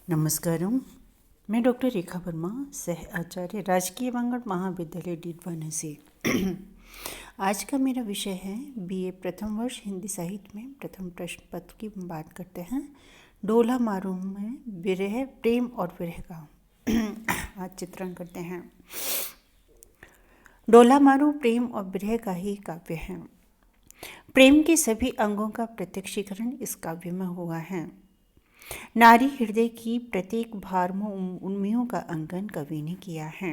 नमस्कारम। मैं डॉक्टर रेखा वर्मा, सह आचार्य, राजकीय वांगड़ महाविद्यालय डीडवाना से। आज का मेरा विषय है बीए प्रथम वर्ष हिंदी साहित्य में प्रथम प्रश्न पत्र की बात करते हैं। ढोला मारू में विरह, प्रेम और विरह का आज चित्रण करते हैं। ढोला मारू प्रेम और विरह का ही काव्य है। प्रेम के सभी अंगों का प्रत्यक्षीकरण इस काव्य में हुआ है। नारी हृदय की प्रत्येक भावमय उन्मियों का अंकन कवि ने किया है।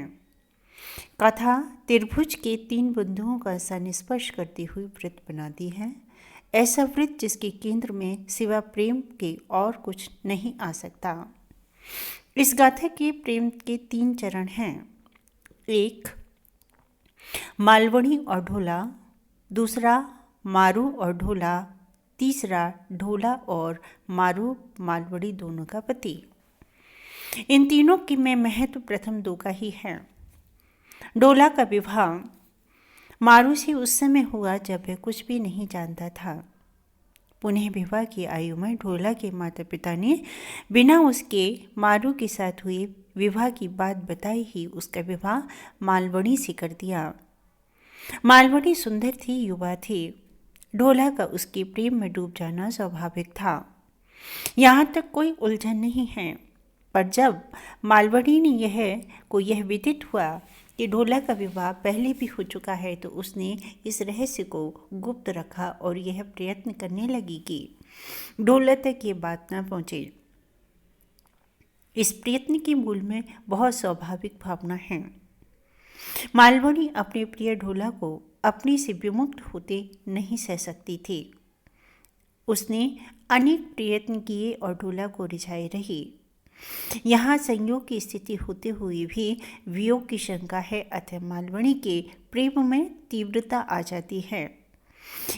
कथा त्रिभुज के 3 बिंदुओं का संस्पर्श करती हुई वृत्त बनाती है। ऐसा वृत्त जिसके केंद्र में सिवा प्रेम के और कुछ नहीं आ सकता। इस गाथा के प्रेम के 3 चरण हैं। 1 मालवणी और ढोला, दूसरा मारू और ढोला, तीसरा ढोला और मारू मालवड़ी दोनों का पति। इन तीनों की में महत्व प्रथम 2 का ही है। ढोला का विवाह मारू से उस समय हुआ जब वह कुछ भी नहीं जानता था। पुनः विवाह की आयु में ढोला के माता पिता ने बिना उसके मारू के साथ हुए विवाह की बात बताई ही उसका विवाह मालवणी से कर दिया। मालवणी सुंदर थी, युवा थी। ढोला का उसके प्रेम में डूब जाना स्वाभाविक था। यहाँ तक कोई उलझन नहीं है। पर जब मालवणी ने यह विदित हुआ कि ढोला का विवाह पहले भी हो चुका है, तो उसने इस रहस्य को गुप्त रखा और यह प्रयत्न करने लगी कि ढोला तक ये बात न पहुँचे। इस प्रयत्न के मूल में बहुत स्वाभाविक भावना है। मालवणी अपने प्रिय ढोला को अपने से विमुक्त होते नहीं सह सकती थी। उसने अनेक प्रयत्न किए और ढोला को रिझाए रही। यहाँ संयोग की स्थिति होते हुए भी वियोग की शंका है, अतः मालवणी के प्रेम में तीव्रता आ जाती है।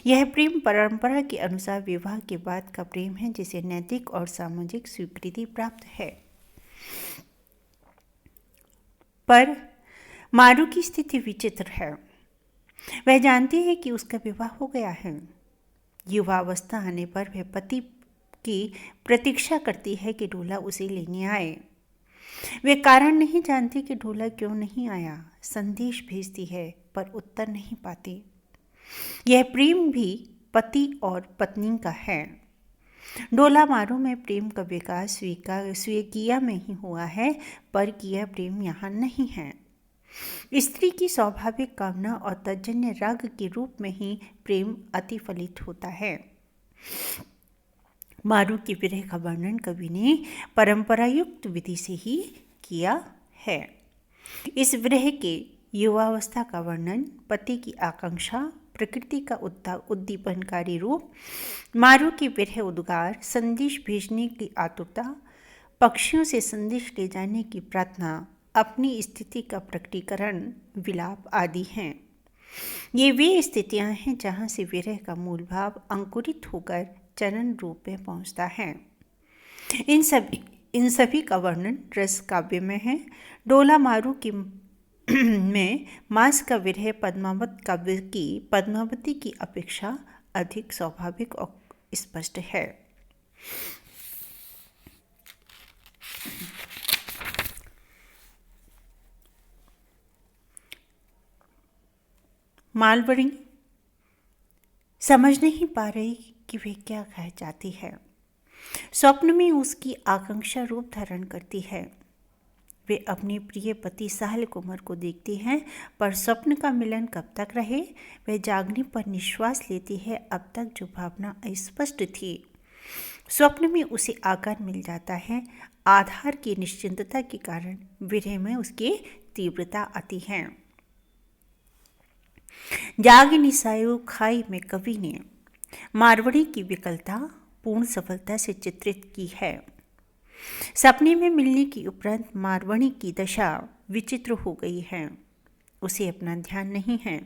यह प्रेम परंपरा के अनुसार विवाह के बाद का प्रेम है, जिसे नैतिक और सामाजिक स्वीकृति प्राप्त है। पर मारू की स्थिति विचित्र है। वह जानती है कि उसका विवाह हो गया है। युवावस्था आने पर वह पति की प्रतीक्षा करती है कि ढोला उसे लेने आए। वे कारण नहीं जानती कि ढोला क्यों नहीं आया। संदेश भेजती है पर उत्तर नहीं पाती। यह प्रेम भी पति और पत्नी का है। ढोला मारू में प्रेम का विकास स्वीकिया में ही हुआ है, पर किया प्रेम यहाँ नहीं है। स्त्री की स्वाभाविक कामना और तजन्य राग के रूप में ही प्रेम अतिफलित होता है। मारू के विरह का वर्णन कवि ने परंपरायुक्त विधि से ही किया है। इस विरह के युवावस्था का वर्णन, पति की आकांक्षा, प्रकृति का उद्दीपनकारी रूप, मारू के विरह उद्गार, संदेश भेजने की आतुरता, पक्षियों से संदेश ले जाने की प्रार्थना, अपनी स्थिति का प्रकटीकरण, विलाप आदि हैं। ये वे स्थितियां हैं जहां से विरह का मूल भाव अंकुरित होकर चरण रूप में पहुंचता है। इन सभी का वर्णन रस काव्य में है। ढोला मारू की में मास का विरह पद्मावत काव्य की पद्मावती की अपेक्षा अधिक स्वाभाविक और स्पष्ट है। मालवणी समझ नहीं पा रही कि वे क्या कह जाती है। स्वप्न में उसकी आकांक्षा रूप धारण करती है। वे अपने प्रिय पति साहिल कुमार को देखती हैं, पर स्वप्न का मिलन कब तक रहे, वह जागने पर निश्वास लेती है। अब तक जो भावना अस्पष्ट थी, स्वप्न में उसे आकार मिल जाता है। आधार की निश्चिंतता के कारण विरह में उसकी तीव्रता आती है। जाग निसायो खाई में कवि ने मारवड़ी की विकलता पूर्ण सफलता से चित्रित की है। सपने में मिलने की उपरांत मारवणी की दशा विचित्र हो गई है। उसे अपना ध्यान नहीं है।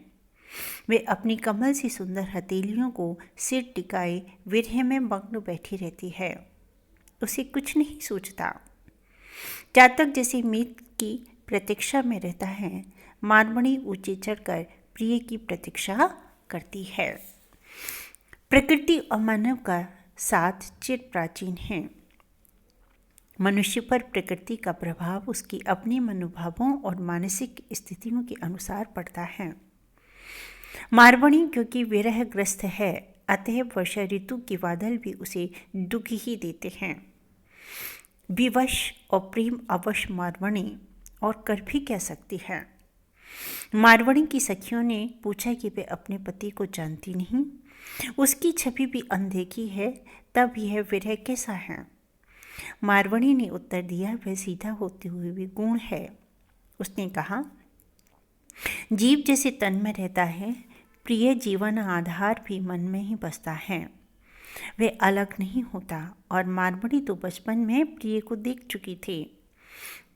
वे अपनी कमल सी सुंदर हथेलियों को सिर टिकाए विरह में मग्न बैठी रहती है। उसे कुछ नहीं सोचता। चातक जैसे मीत की प्रतीक्षा में रहता है, मारवणी ऊंचे चढ़कर प्रिय की प्रतीक्षा करती है। प्रकृति और मानव का साथ चिर प्राचीन है। मनुष्य पर प्रकृति का प्रभाव उसकी अपने मनोभावों और मानसिक स्थितियों के अनुसार पड़ता है। मारवाणी क्योंकि विरहग्रस्त है, अतः वर्षा ऋतु के बादल भी उसे दुख ही देते हैं। विवश और प्रेम अवश मारवाणी और कर भी क्या सकती है। मारवाणी की सखियों ने पूछा कि वे अपने पति को जानती नहीं, उसकी छवि भी अनदेखी है, तब यह विरह कैसा है। मारवाणी ने उत्तर दिया, वह सीधा होते हुए भी गुण है। उसने कहा, जीव जैसे तन में रहता है, प्रिय जीवन आधार भी मन में ही बसता है, वह अलग नहीं होता। और मारवाणी तो बचपन में प्रिय को देख चुकी थी,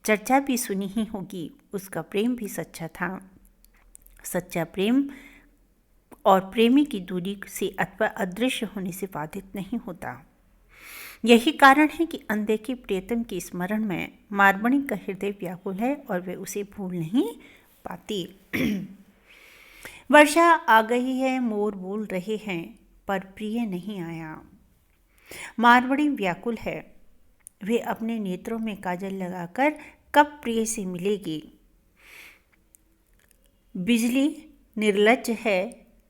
चर्चा भी सुनी ही होगी। उसका प्रेम भी सच्चा था। सच्चा प्रेम और प्रेमी की दूरी से अथवा अदृश्य होने से बाधित नहीं होता। यही कारण है कि अनदेखी प्रियतम के स्मरण में मारवाणी का हृदय व्याकुल है और वे उसे भूल नहीं पाती। वर्षा आ गई है, मोर बोल रहे हैं, पर प्रिय नहीं आया। मारवाणी व्याकुल है, वे अपने नेत्रों में काजल लगाकर कब प्रिय से मिलेगी। बिजली निर्लज्ज है,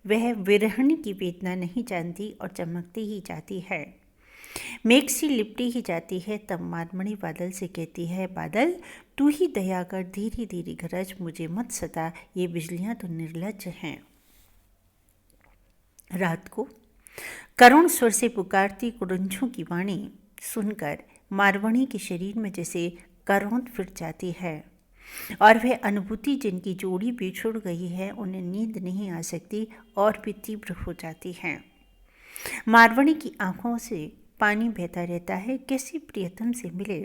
वह विरहण की वेदना नहीं जानती और चमकती ही जाती है, मेघ सी लिपटी ही जाती है। तब मारवाणी बादल से कहती है, बादल तू ही दया कर, धीरे धीरे गरज, मुझे मत सता, ये बिजलियां तो निर्लज्ज हैं। रात को करुण स्वर से पुकारती कुरंछों की वाणी सुनकर मारवाणी के शरीर में जैसे करौंद फिर जाती है और वह अनुभूति जिनकी जोड़ी बिछुड़ गई है, उन्हें नींद नहीं आ सकती और भी तीव्र हो जाती है। मारवाणी की आंखों से पानी बहता रहता है, कैसे प्रियतम से मिले।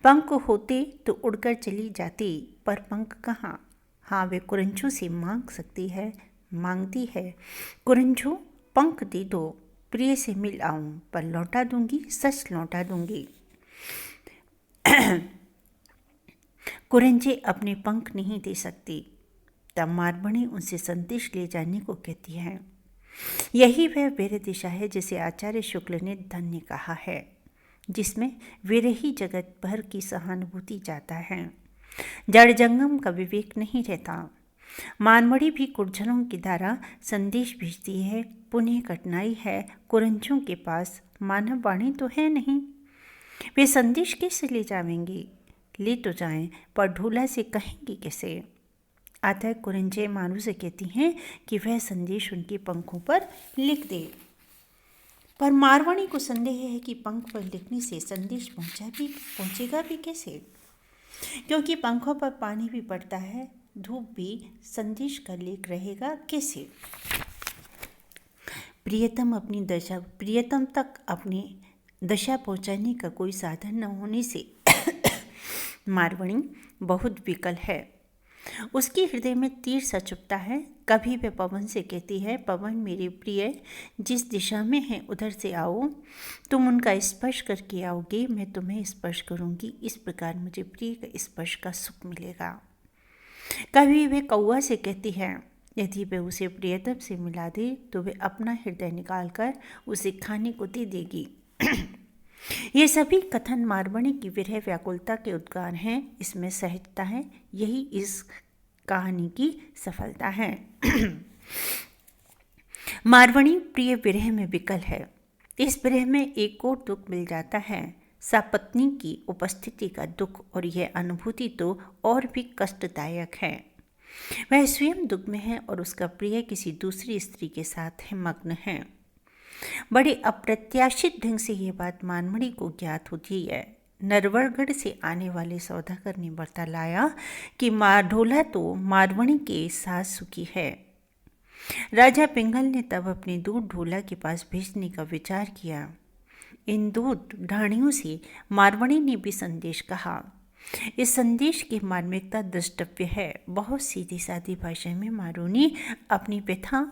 पंख होते तो उड़कर चली जाती, पर पंख कहाँ। हाँ, वे कुरंछों से मांगती है, कुरंछों पंख दे दो, प्रिय से मिल आऊं, पर लौटा दूंगी, सच लौटा दूंगी। कुरंचे अपने पंख नहीं दे सकती। तब मारवाणी उनसे संदेश ले जाने को कहती है। यही वह वीर दिशा है जिसे आचार्य शुक्ल ने धन्य कहा है, जिसमें विरही जगत भर की सहानुभूति जाता है, जड़ जंगम का विवेक नहीं रहता। मारवाणी भी कुरझनों की द्वारा संदेश भेजती है। पुनः कठिनाई है, कुरंचों के पास मानव वाणी तो है नहीं, वे संदेश कैसे ले जाएंगी। ले तो जाएं, पर ढोला से कहेंगी कैसे। अतः कुरंचे मारू से कहती हैं कि वह संदेश उनके पंखों पर लिख दे, पर मारवाणी को संदेह है कि पंख पर लिखने से संदेश पहुंचेगा भी कैसे, क्योंकि पंखों पर पानी भी पड़ता है, धूप भी, संदेश का लेख रहेगा कैसे। प्रियतम तक अपनी दशा पहुंचाने का कोई साधन न होने से मारवाणी बहुत विकल है। उसके हृदय में तीर सा चुभता है। कभी वह पवन से कहती है, पवन मेरे प्रिय, जिस दिशा में है उधर से आओ, तुम उनका स्पर्श करके आओगे, मैं तुम्हें स्पर्श करूंगी, इस प्रकार मुझे प्रिय का स्पर्श का सुख मिलेगा। कभी वह कौआ से कहती है, यदि वह उसे प्रियतम से मिला दे तो वह अपना हृदय निकालकर उसे खाने को दे देगी। ये सभी कथन मारवाणी की विरह व्याकुलता के उद्गार हैं। इसमें सहजता है, यही इस कहानी की सफलता है। मारवाणी प्रिय विरह में विकल है। इस विरह में एक और दुख मिल जाता है, सपत्नी की उपस्थिति का दुख, और यह अनुभूति तो और भी कष्टदायक है। वह स्वयं दुख में है और उसका प्रिय किसी दूसरी स्त्री के साथ है मग्न है। बड़े अप्रत्याशित ढंग से यह बात मारवाणी को ज्ञात होती है। नरवरगढ़ से आने वाले सौदागर ने बतलाया कि ढोला तो मारवाणी के साथ सुखी है। राजा पिंगल ने तब अपने दूत ढोला के पास भेजने का विचार किया। इन दूत ढाणियों से मारवाणी ने भी संदेश कहा। इस संदेश की मार्मिकता द्रष्टव्य है। बहुत सीधी सादी भाषा में मारवाणी अपनी व्यथा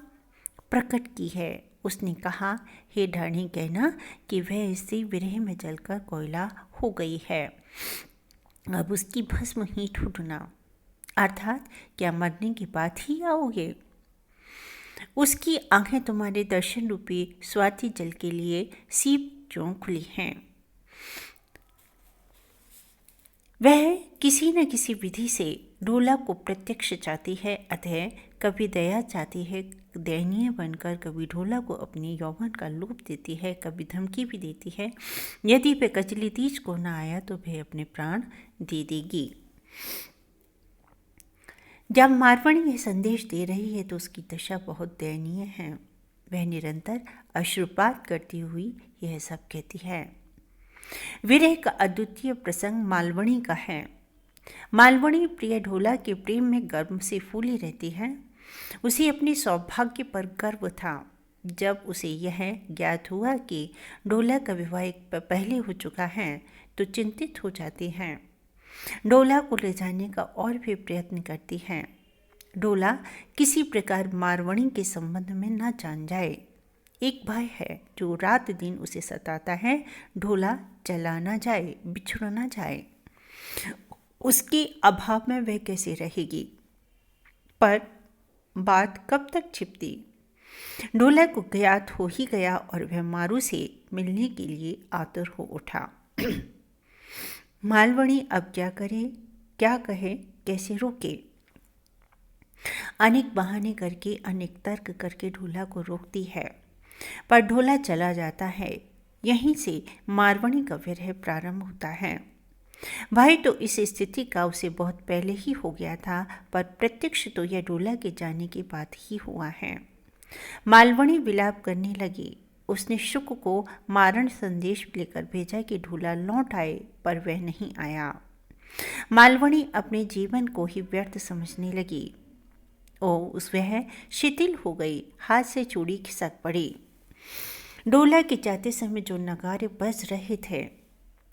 प्रकट की है। उसने कहा, हे ढाणी, कहना कि वह स्त्री विरह में जलकर कोयला हो गई है, अब उसकी भस्म ही ढूंढना, अर्थात क्या मरने की बात ही आओगे। उसकी आंखें तुम्हारे दर्शन रूपी स्वाति जल के लिए सीप जो खुली हैं। वह किसी न किसी विधि से ढोला को प्रत्यक्ष चाहती है, अतः कभी दया चाहती है दयनीय बनकर, कभी ढोला को अपने यौवन का लोभ देती है, कभी धमकी भी देती है यदि वह कजली तीज को न आया तो वह अपने प्राण दे देगी। जब मारवाणी यह संदेश दे रही है तो उसकी दशा बहुत दयनीय है। वह निरंतर अश्रुपात करती हुई यह सब कहती है। विरह का अद्वितीय प्रसंग मालवणी का है। मालवणी प्रिय ढोला के प्रेम में गर्व से फूली रहती है। उसे अपने सौभाग्य पर गर्व था। जब उसे यह ज्ञात हुआ कि ढोला का विवाह पहले हो चुका है तो चिंतित हो जाती है। ढोला को ले जाने का और भी प्रयत्न करती है। ढोला किसी प्रकार मारवणी के संबंध में न जान जाए। एक भय है जो रात दिन उसे सताता है, ढोला चला न जाए, बिछड़ न जाए। उसके अभाव में वह कैसे रहेगी? पर बात कब तक छिपती? ढोला को ज्ञात हो ही गया और वह मारू से मिलने के लिए आतुर हो उठा। मालवणी अब क्या करे, क्या कहे, कैसे रोके? अनेक बहाने करके, अनेक तर्क करके ढोला को रोकती है, पर ढोला चला जाता है। यहीं से मारवणी का विरह प्रारंभ होता है। भाई तो इस स्थिति का उसे बहुत पहले ही हो गया था, पर प्रत्यक्ष तो यह ढोला के जाने के बाद ही हुआ है। मालवणी विलाप करने लगी। उसने शुक को मारण संदेश लेकर भेजा कि ढोला लौट आए, पर वह नहीं आया। मालवणी अपने जीवन को ही व्यर्थ समझने लगी। वह शिथिल हो गई, हाथ से चूड़ी खिसक पड़ी। ढोला के जाते समय जो नगारे बज रहे थे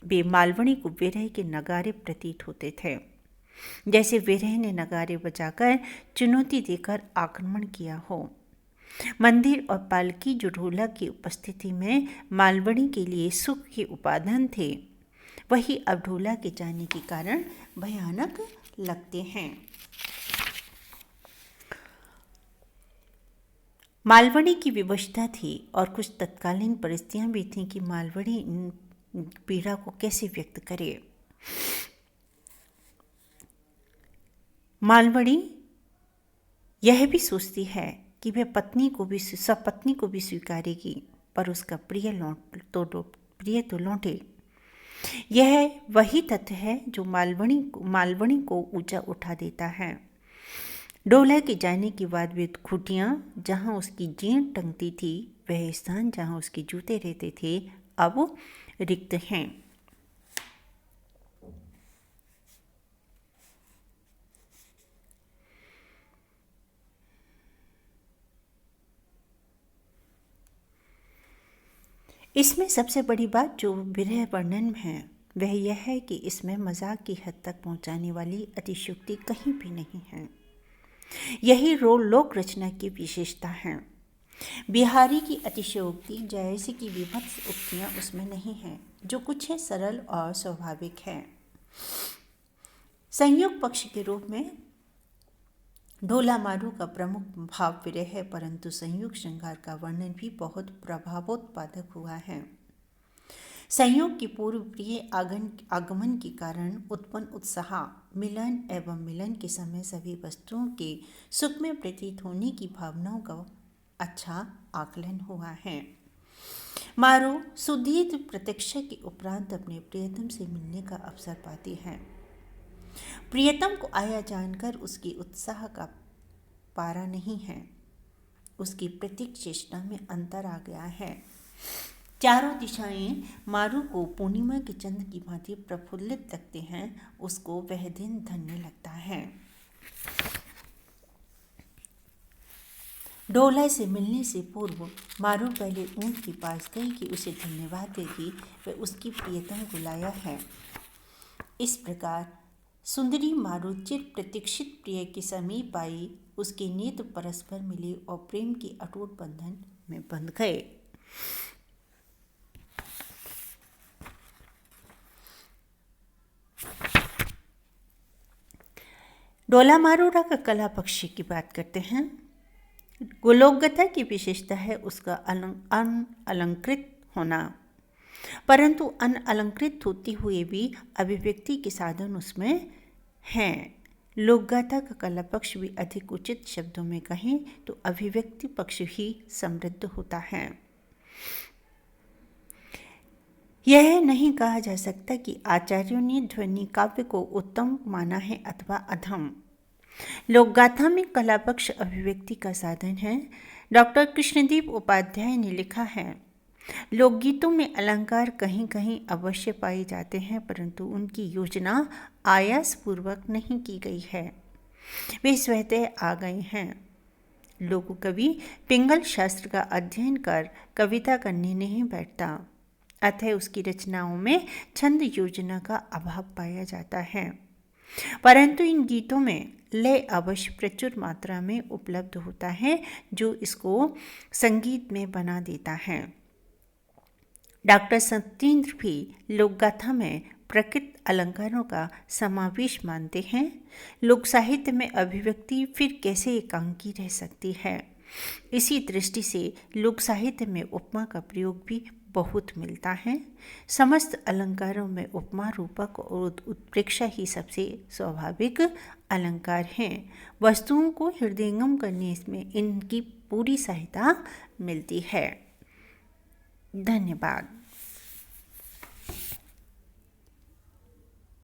वे मालवणी को विरह के नगारे प्रतीत होते थे, जैसे विरह ने नगारे बजाकर चुनौती देकर आक्रमण किया हो। मंदिर और पालकी जो ढोला की उपस्थिति में मालवणी के लिए सुख के उपादान थे, वही अब ढोला के जाने के कारण भयानक लगते हैं। मालवणी की विवशता थी और कुछ तत्कालीन परिस्थितियां भी थीं कि मालवणी इन पीड़ा को कैसे व्यक्त करे। मालवणी यह भी सोचती है कि वह सपत्नी को भी स्वीकारेगी, पर उसका प्रिय तो लौटे। यह वही तथ्य है जो मालवणी को ऊंचा उठा देता है। ढोला के जाने के बाद वे खुटियाँ जहाँ उसकी जीन टंगती थी, वह स्थान जहाँ उसके जूते रहते थे, अब रिक्त हैं। इसमें सबसे बड़ी बात जो विरह वर्णन में है वह यह है कि इसमें मजाक की हद तक पहुंचाने वाली अतिशयोक्ति कहीं भी नहीं है। यही लोक रचना की विशेषता है। बिहारी की अतिशयोक्ति, जायसी की विभत्स उक्तियां उसमें नहीं हैं। जो कुछ है सरल और स्वाभाविक है। संयोग पक्ष के रूप में ढोला मारू का प्रमुख भाव विरह है, परंतु संयोग श्रृंगार का वर्णन भी बहुत प्रभावोत्पादक हुआ है। संयोग की पूर्व प्रिय आगमन के कारण उत्पन्न उत्साह, मिलन एवं मिलन के समय सभी वस्तुओं के सुख में प्रतीत होने की भावनाओं का अच्छा आकलन हुआ है। मारू सुदीर्घ प्रतीक्षा के उपरांत अपने प्रियतम से मिलने का अवसर पाती है। प्रियतम को आया जानकर उसकी उत्साह का पारा नहीं है। उसकी प्रत्येक चेष्टा में अंतर आ गया है। चारों दिशाएं मारू को पूर्णिमा के चंद्र की भांति प्रफुल्लित लगते हैं। उसको वह दिन धन्य लगता है। ढोला से मिलने से पूर्व मारू पहले ऊंट के पास गई कि उसे धन्यवाद देगी, वह उसकी प्रियतम को लाया है। इस प्रकार सुंदरी मारू चिर प्रतीक्षित प्रिय के समीप आई। उसके नेत्र परस्पर मिले और प्रेम के अटूट बंधन में बंध गए। ढोला मारूरा का कला पक्ष की बात करते हैं। गोलोकगता की विशेषता है उसका अलंकृत होना। परंतु अनअलंकृत होते हुए भी अभिव्यक्ति के साधन उसमें हैं। लोकगाथा का कला पक्ष भी अधिक उचित शब्दों में कहें तो अभिव्यक्ति पक्ष ही समृद्ध होता है। यह नहीं कहा जा सकता कि आचार्यों ने ध्वनि काव्य को उत्तम माना है अथवा अधम। लोकगाथा में कला पक्ष अभिव्यक्ति का साधन है। डॉक्टर कृष्णदीप उपाध्याय ने लिखा है, लोकगीतों में अलंकार कहीं कहीं अवश्य पाए जाते हैं, परंतु उनकी योजना आयासपूर्वक नहीं की गई है, वे स्वतः आ गए हैं। लोक कवि पिंगल शास्त्र का अध्ययन कर कविता करने नहीं बैठता, अतः उसकी रचनाओं में छंद योजना का अभाव पाया जाता है। परंतु इन गीतों में लय अवश्य प्रचुर मात्रा में उपलब्ध होता है, जो इसको संगीत में बना देता है। डॉक्टर सत्येंद्र भी लोकगाथा में प्रकृत अलंकारों का समावेश मानते हैं। लोक साहित्य में अभिव्यक्ति फिर कैसे एकांकी रह सकती है। इसी दृष्टि से लोक साहित्य में उपमा का प्रयोग भी बहुत मिलता है। समस्त अलंकारों में उपमा, रूपक और उत्प्रेक्षा ही सबसे स्वाभाविक अलंकार हैं। वस्तुओं को हृदयंगम करने में इनकी पूरी सहायता मिलती है। धन्यवाद।